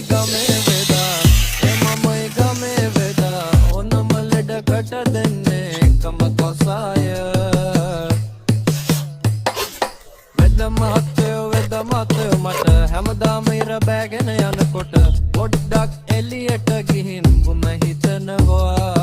ගමේ වෙදා එමමයි ගමේ වෙදා ඕනම ලෙඩකට දෙන්නේ එකම කොසාය වෙද මහත්තයෝ මට හැමදාම ඉර බෑගෙන යනකොට පොඩ්ඩක් එළියට ගිහින් බුම හිතනවා